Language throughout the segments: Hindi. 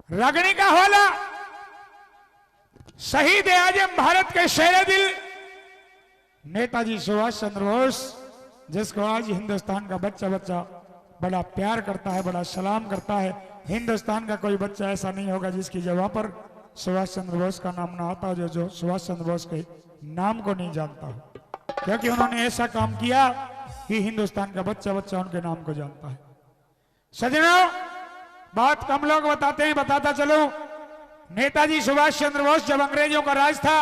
रगनी का हवाला शहीद आजम भारत के शेर दिल नेताजी सुभाष चंद्र बोस, जिसको आज हिंदुस्तान का बच्चा बच्चा बड़ा प्यार करता है, बड़ा सलाम करता है। हिंदुस्तान का कोई बच्चा ऐसा नहीं होगा जिसकी जगह पर सुभाष चंद्र बोस का नाम ना आता हो, जो सुभाष चंद्र बोस के नाम को नहीं जानता हो, क्योंकि उन्होंने ऐसा काम किया कि हिंदुस्तान का बच्चा बच्चा उनके नाम को जानता है। सज्जनों, बात कम लोग बताते हैं, बताता चलो। नेताजी सुभाष चंद्र बोस जब अंग्रेजों का राज था,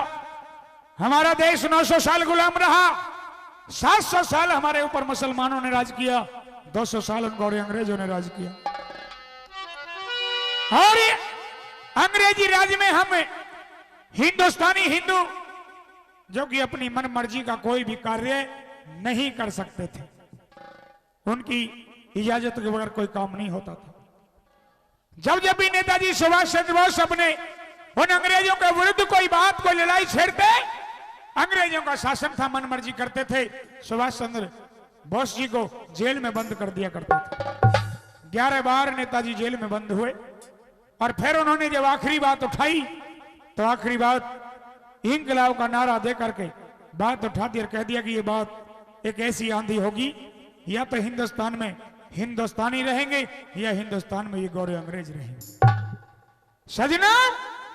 हमारा देश 900 साल गुलाम रहा, 700 साल हमारे ऊपर मुसलमानों ने राज किया, 200 साल उनको अंग्रेजों ने राज किया। और अंग्रेजी राज में हम हिंदुस्तानी हिंदू जो कि अपनी मन मर्जी का कोई भी कार्य नहीं कर सकते थे, उनकी इजाजत के बगैर कोई काम नहीं होता था। जब जब भी नेताजी सुभाष चंद्र बोस अपने उन अंग्रेजों के विरुद्ध कोई बात, कोई लड़ाई छेड़ते, अंग्रेजों का शासन था, मन मर्जी करते थे, सुभाष चंद्र बोस जी को जेल में बंद कर दिया करते थे। 11 बार नेताजी जेल में बंद हुए, और फिर उन्होंने जब आखिरी बात उठाई तो आखिरी बात इंकलाब का नारा दे करके बात उठा दी और कह दिया कि ये बात एक ऐसी आंधी होगी, या तो हिंदुस्तान में हिंदुस्तानी रहेंगे या हिंदुस्तान में ये गोरे अंग्रेज रहेंगे। सजना,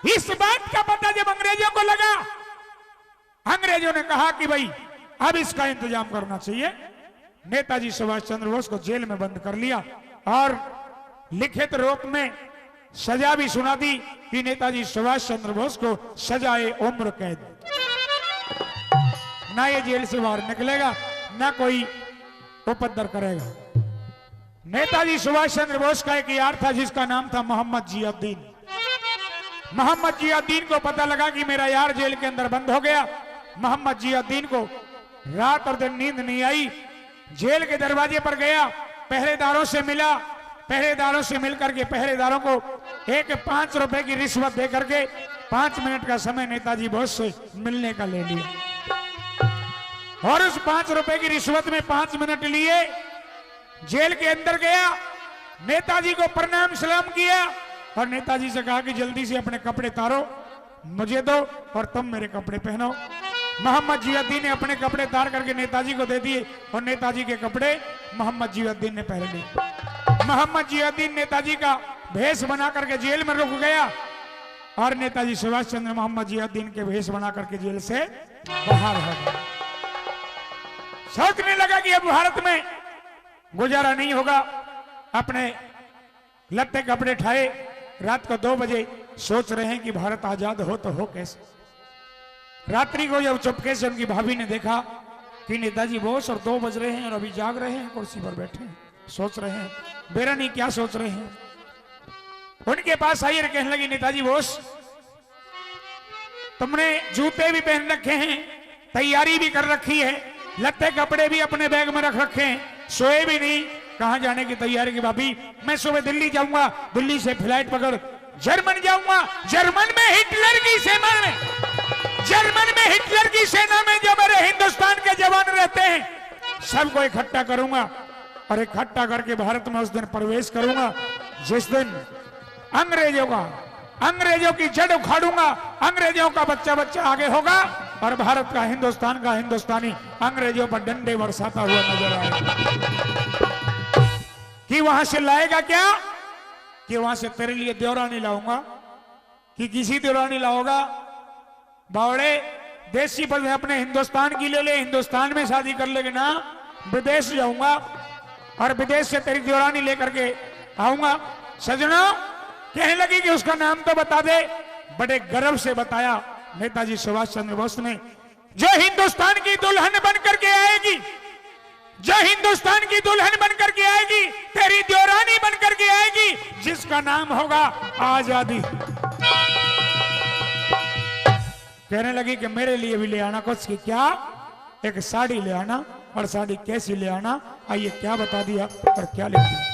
इस बात का पता जब अंग्रेजों को लगा, अंग्रेजों ने कहा कि भाई अब इसका इंतजाम करना चाहिए। नेताजी सुभाष चंद्र बोस को जेल में बंद कर लिया और लिखित रूप में सजा भी सुना दी कि नेताजी सुभाष चंद्र बोस को सजाए उम्र कैद, ना ये जेल से बाहर निकलेगा, ना कोई उपद्रव करेगा। नेताजी सुभाष चंद्र बोस का एक यार था जिसका नाम था मोहम्मद जियाउद्दीन। मोहम्मद जियाउद्दीन को पता लगा कि मेरा यार जेल के अंदर बंद हो गया। मोहम्मद जियाउद्दीन को रात और दिन नींद नहीं आई, जेल के दरवाजे पर गया, पहरेदारों से मिला, पहरेदारों से मिलकर के पहरेदारों को एक 5 रुपए की रिश्वत दे करके 5 मिनट का समय नेताजी बोस से मिलने का ले लिया, और उस 5 रुपए की रिश्वत में 5 मिनट लिए, जेल के अंदर गया, नेताजी को प्रणाम सलाम किया और नेताजी से कहा कि जल्दी से अपने कपड़े तारो, मुझे दो और तुम मेरे कपड़े पहनो। मोहम्मद जियाउद्दीन ने अपने कपड़े तार करके नेताजी को दे दिए और नेताजी के कपड़े मोहम्मद जियाउद्दीन ने पहन लिए। मोहम्मद जियाउद्दीन नेताजी का भेष बना करके जेल में रुक गया और नेताजी सुभाष चंद्र मोहम्मद जियाउद्दीन के भेष बना करके जेल से बाहर हो गए। सोचने लगा कि अब भारत में गुजारा नहीं होगा, अपने लत्ते कपड़े ठाए, रात को 2 बजे सोच रहे हैं कि भारत आजाद हो तो हो कैसे। रात्रि को जब चुपके से उनकी भाभी ने देखा कि नेताजी बोस और 2 बज रहे हैं और अभी जाग रहे हैं, कुर्सी पर बैठे हैं, सोच रहे हैं, बेरानी क्या सोच रहे हैं। उनके पास आई और कहने लगी, नेताजी बोस तुमने जूते भी पहन रखे हैं, तैयारी भी कर रखी है, लत्ते कपड़े भी अपने बैग में रख रखे हैं, सोए भी नहीं, कहां जाने की तैयारी की भाभी? मैं सुबह दिल्ली जाऊंगा, दिल्ली से फ्लाइट पकड़ जर्मन जाऊंगा, जर्मन में हिटलर की सेना में, जर्मन में हिटलर की सेना में जो मेरे हिंदुस्तान के जवान रहते हैं सबको इकट्ठा करूंगा और इकट्ठा करके भारत में उस दिन प्रवेश करूंगा जिस दिन अंग्रेजों की जड़ उखाड़ूंगा, अंग्रेजों का बच्चा बच्चा आगे होगा और भारत का हिंदुस्तान का हिंदुस्तानी अंग्रेजों पर डंडे बरसाता हुआ नजर आएगा। कि वहां से लाएगा क्या? कि वहां से तेरे लिए देवरानी लाऊंगा, कि किसी देवरानी लाओगा बावड़े, देसी पर अपने हिंदुस्तान की ले ले, हिंदुस्तान में शादी कर लेगे ना, विदेश जाऊंगा और विदेश से तेरी देवरानी लेकर के आऊंगा। सजना कहने लगी कि उसका नाम तो बता दे। बड़े गर्व से बताया नेताजी सुभाष चंद्र बोस ने, जो हिंदुस्तान की दुल्हन बनकर के आएगी, जो हिंदुस्तान की दुल्हन बनकर के आएगी, तेरी देवरानी बनकर के आएगी, जिसका नाम होगा आजादी। कहने लगी कि मेरे लिए भी ले आना कुछ, कि क्या? एक साड़ी ले आना, और साड़ी कैसी ले आना? आइए क्या बता दिया और क्या ले दिया।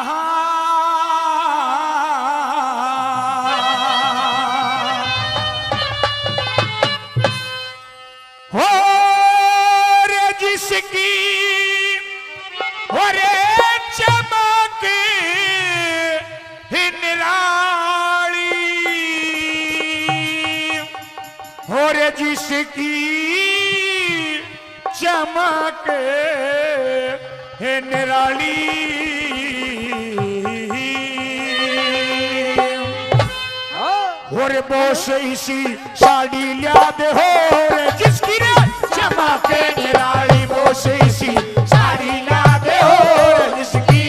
हो रे जिसकी हो रे चमक निराली हो रे जिसकी चमक है निराली और बोस इसी साड़ी लिया दे हो रे जिसकी रे चमक है निराली बोस इसी साड़ी लिया दे हो रे जिसकी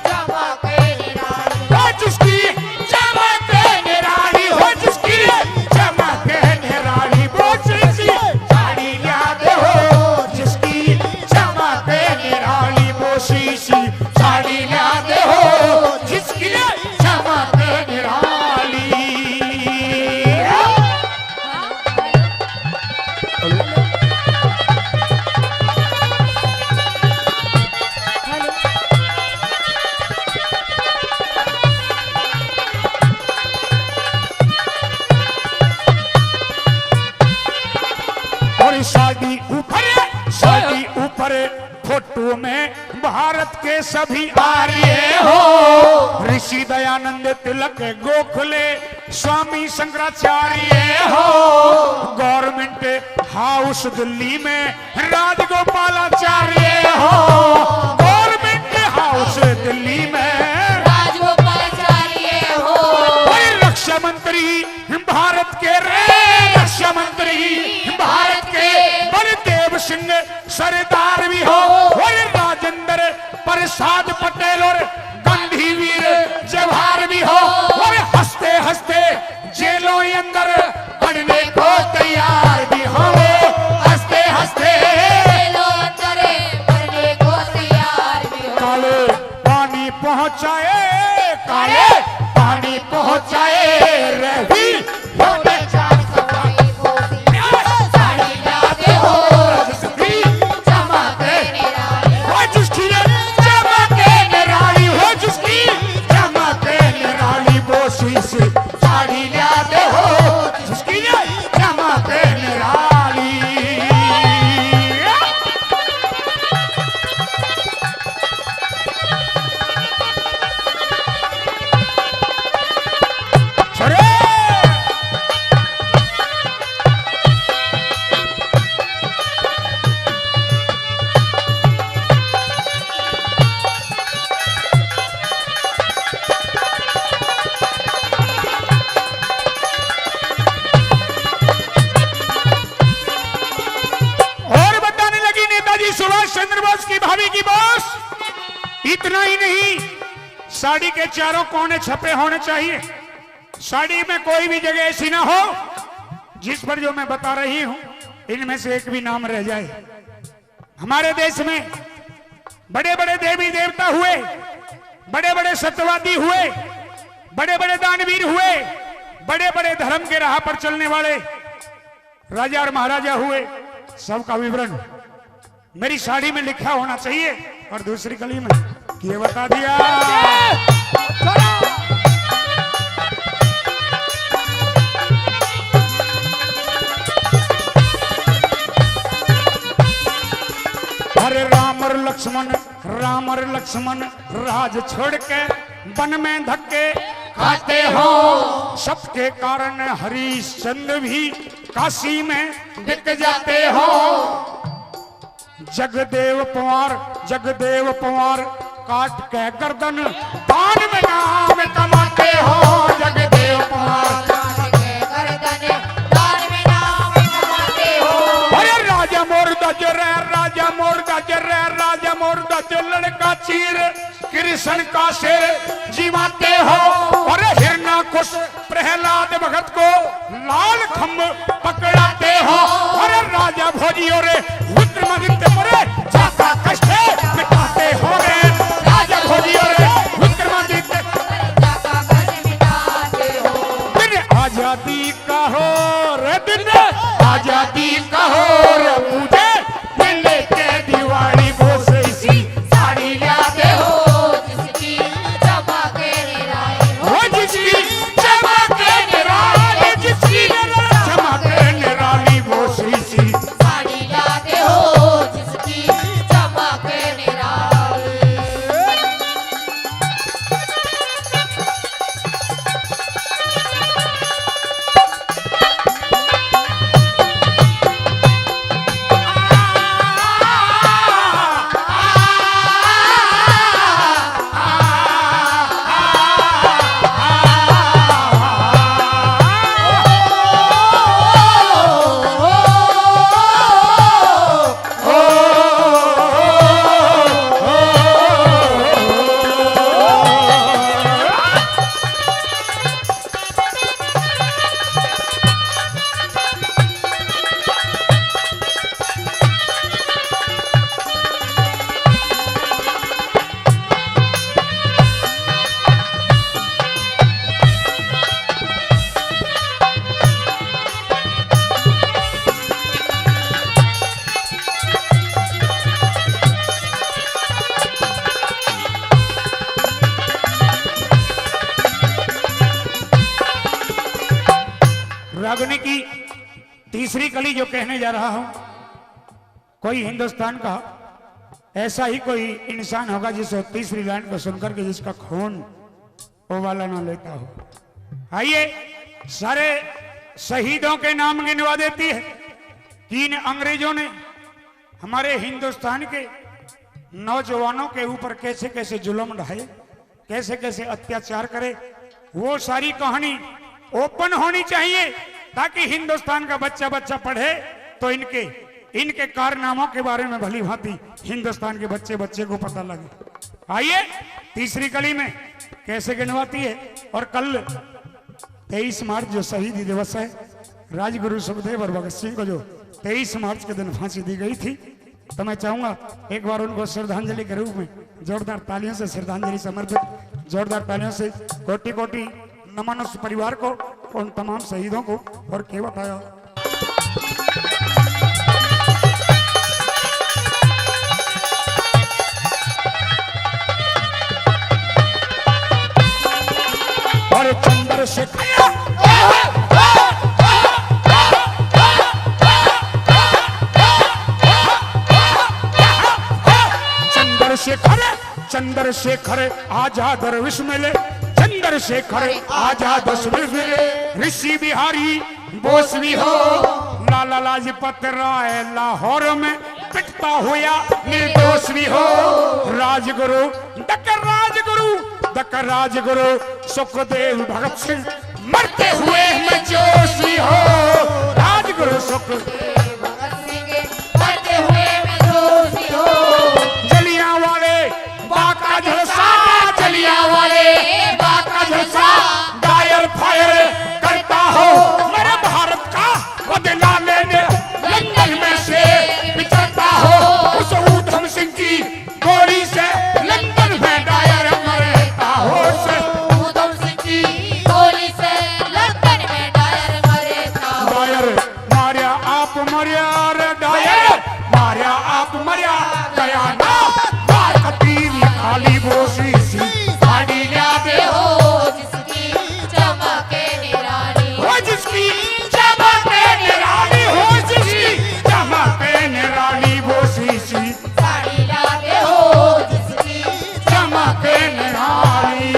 चमक है निराली हो जिसकी चमक है निराली हो जिसकी चमक है निराली बोस इसी साड़ी लिया दे हो जिसकी चमक है निराली बोस इसी साड़ी लिया दे हो जिसकी चमक है निराली। और साड़ी ऊपर फोटो में भारत के सभी आर्य हो ऋषि दयानंद तिलक गोखले स्वामी शंकराचार्य हो गवर्नमेंट हाउस दिल्ली में राजगोपालाचार्य हो गवर्नमेंट हाउस दिल्ली में राजगोपालाचार्य हो रक्षा मंत्री भारत के रक्षा मंत्री भारत के बलदेव सिंह सरदार भी हो और राजेंद्र प्रसाद पटेल और गांधी वीर जवाहर भी हो और हंसते हंसते जेलों के अंदर पढ़ने को तैयार भी हो हंसते हंसते जेलों अंदर पढ़ने को तैयार भी हो काले पानी पहुंचाए काले पानी पहुंचाए रही इतना ही नहीं साड़ी के चारों कोने छपे होने चाहिए साड़ी में कोई भी जगह ऐसी ना हो जिस पर जो मैं बता रही हूं इनमें से एक भी नाम रह जाए। हमारे देश में बड़े बड़े देवी देवता हुए बड़े बड़े सत्यवादी हुए बड़े बड़े दानवीर हुए बड़े बड़े धर्म के राह पर चलने वाले राजा और महाराजा हुए सबका विवरण मेरी साड़ी में लिखा होना चाहिए और दूसरी कली में ये बता दिया। अरे राम और लक्ष्मण राज छोड़ के वन में धक्के खाते हो सबके कारण हरिश्चंद्र भी काशी में बिक जाते हो जगदेव पवार काट के गर्दन दान में नाम कमाते हो जगदेव पवार काट के गर्दन दान में नाम कमाते हो। अरे राजा मोर दज लड़का चीर कृष्ण का सिर जीवाते हो। अरे हिरण्यकुश प्रहलाद भगत को लाल खम्भ पकड़ाते हो। अरे राजा भोजियो रे विक्रमादित्य परे जाता कष्ट मिटाते हो रे राजा भोजियो रे विक्रमादित्य जाता कष्ट मिटाते हो। दिन आजादी का हो रे दिन आजादी का हो रे मुझे मिलने के दिवाली वो से इसी साड़ी लाते हो जिसकी रागनी की तीसरी कली जो कहने जा रहा हूं, कोई हिंदुस्तान का ऐसा ही कोई इंसान होगा जिसे तीसरी लाइन को सुनकर के जिसका खून वो वाला ना लेता हो। आइए, सारे शहीदों के नाम गिनवा देती है कि इन अंग्रेजों ने हमारे हिंदुस्तान के नौजवानों के ऊपर कैसे कैसे जुल्म ढाए, कैसे कैसे अत्याचार करे। वो सारी कहानी ओपन होनी चाहिए ताकि हिंदुस्तान का बच्चा बच्चा पढ़े तो इनके कारनामों के बारे में भली भांति हिंदुस्तान के बच्चे बच्चे को पता लगे। आइए, तीसरी कली में कैसे गिनवाती है। और कल 23 मार्च जो शहीदी दिवस है, राजगुरु सुखदेव और भगत सिंह को जो 23 मार्च के दिन फांसी दी गई थी, तो मैं चाहूंगा एक बार उनको श्रद्धांजलि के रूप में जोरदार तालियों से श्रद्धांजलि समर्पित, जोरदार तालियों से कोटि कोटि नमन उस परिवार को, उन तमाम शहीदों को। और क्या बताया, और चंद्रशेखर चंद्रशेखर आजाद विश्व मिले, चंद्रशेखर आजाद मिले, ऋषि बिहारी बोस भी हो, लाला लाजपत राय लाहौर में पिटता हुआ निर्दोष भी हो, राजगुरु डकर राजगुरु सुखदेव भगत सिंह मरते हुए में जोश भी हो, राजगुरु सुखदेव भगत सिंह मरते हुए में जोश भी हो, जलियांवाले बाग का झलसा, जलियांवाले बाग का झलसा डायर फायर करता हो, मेरे भारत का बदला लेने लंदन में से बिचरता हो, उस ऊधम सिंह की गोली से लंदन में डायर मरता हो, ऊधम सिंह की गोली से लंदन में डायर मरता हो, डायर मारिया आप मरिया रे, डायर मारिया आप मरिया गया ना, बार कतीर खाली बोसी सी साड़ी लाते हो, जिसकी चमके निराली हो, जिसकी चमके निराली हो, जिसकी चमके निराली बोसी सी साड़ी लाते हो, जिसकी चमके निराली।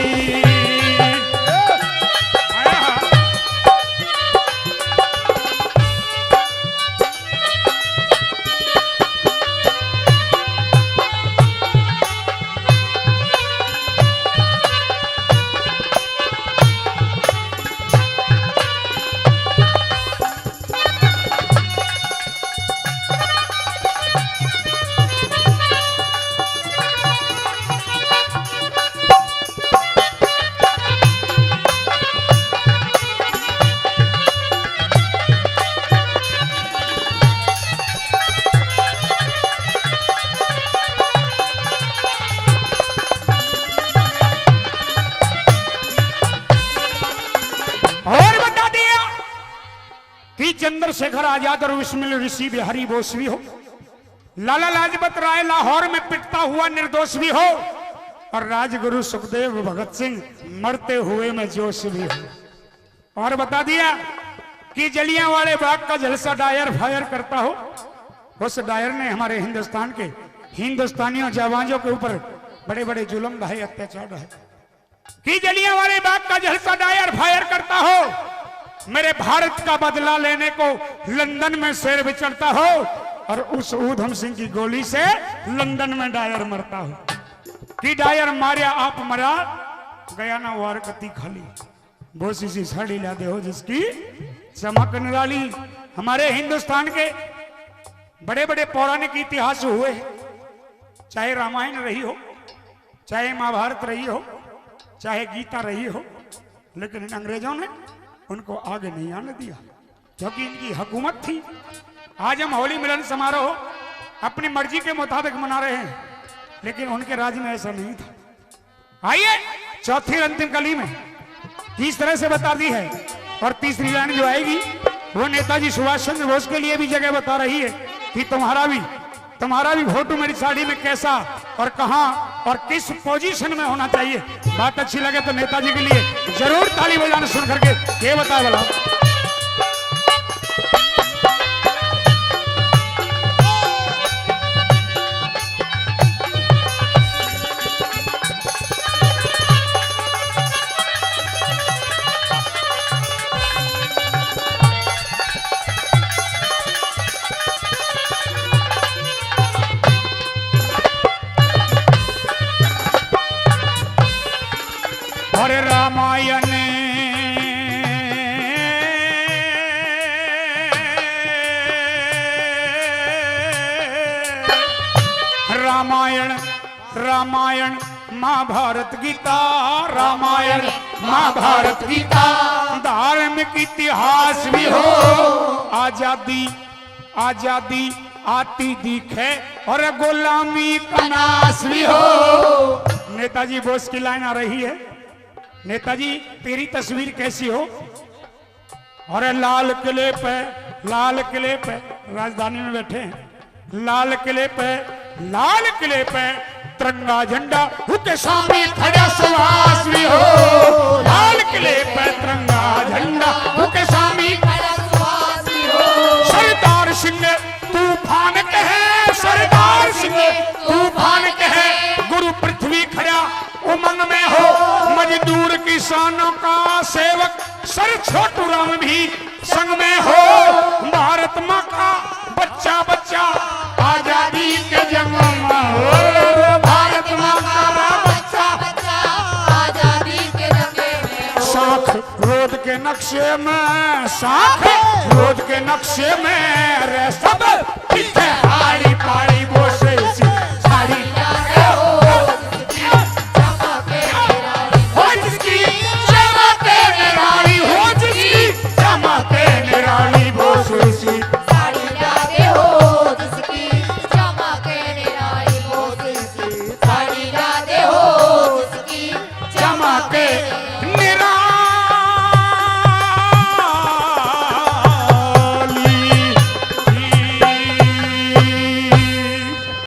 चंद्रशेखर आजाद और विस्मिल ऋषि बिहारी बोस भी हो, लाला लाजपत राय लाहौर में पिटता हुआ निर्दोष भी हो, और राजगुरु सुखदेव भगत सिंह मरते हुए में जोश भी हो। और बता दिया कि जलियांवाले बाग का जलसा डायर फायर करता हो, उस डायर ने हमारे हिंदुस्तान के हिंदुस्तानियों जवानों के ऊपर बड़े बड़े जुल्म ढाए, अत्याचार ढाए। कि जलियांवाले बाग का जलसा डायर फायर करता हो, मेरे भारत का बदला लेने को लंदन में शेर विचरता हो, और उस ऊधम सिंह की गोली से लंदन में डायर मरता हो। कि डायर मारिया आप मरा गया ना, वार कती खाली बोसी सी साड़ी लाते हो, जिसकी चमक निराली। हमारे हिंदुस्तान के बड़े बड़े पौराणिक इतिहास हुए, चाहे रामायण रही हो, चाहे महाभारत रही हो, चाहे गीता रही हो, लेकिन इन अंग्रेजों ने उनको आगे नहीं आने दिया, क्योंकि इनकी हुकूमत थी। आज हम होली मिलन समारोह अपनी मर्जी के मुताबिक मना रहे हैं, लेकिन उनके राज्य में ऐसा नहीं था। आइए, चौथी अंतिम कली में किस तरह से बता दी है, और तीसरी लाइन जो आएगी वो नेताजी सुभाष चंद्र बोस के लिए भी जगह बता रही है कि तुम्हारा भी फोटो मेरी साड़ी में कैसा और कहां और किस पोजीशन में होना चाहिए। बात अच्छी लगे तो नेताजी के लिए जरूर ताली बजाना सुन करके ये बताए वाला। रामायण रामायण रामायण महाभारत गीता रामायण महाभारत गीता धार्मिक इतिहास भी हो आजादी आजादी आती दिखे और गुलामी का नाश भी हो। नेताजी बोस की लाइन आ रही है, नेताजी तेरी तस्वीर कैसी हो? और लाल किले पे राजधानी में बैठे हैं, लाल किले पे तिरंगा झंडा उसके सामने खड़ा सुहास भी हो। लाल किले पे तिरंगा झंडा उसके सामने खड़ा सुहास भी हो। सरदार सिंह तूफान कहे, सरदार सिंह तूफान कहे, गुरु पृथ्वी खड़ा उमंग में हो। मजदूर किसानों का सेवक सर छोटू राम भी संग में हो। भारत माँ का बच्चा बच्चा आजादी के जंग में हो। भारत माँ का बच्चा बच्चा आजादी के जंग में हो। साख रोड के नक्शे में, साख रोड के नक्शे में रे सब पीछे हारी पारी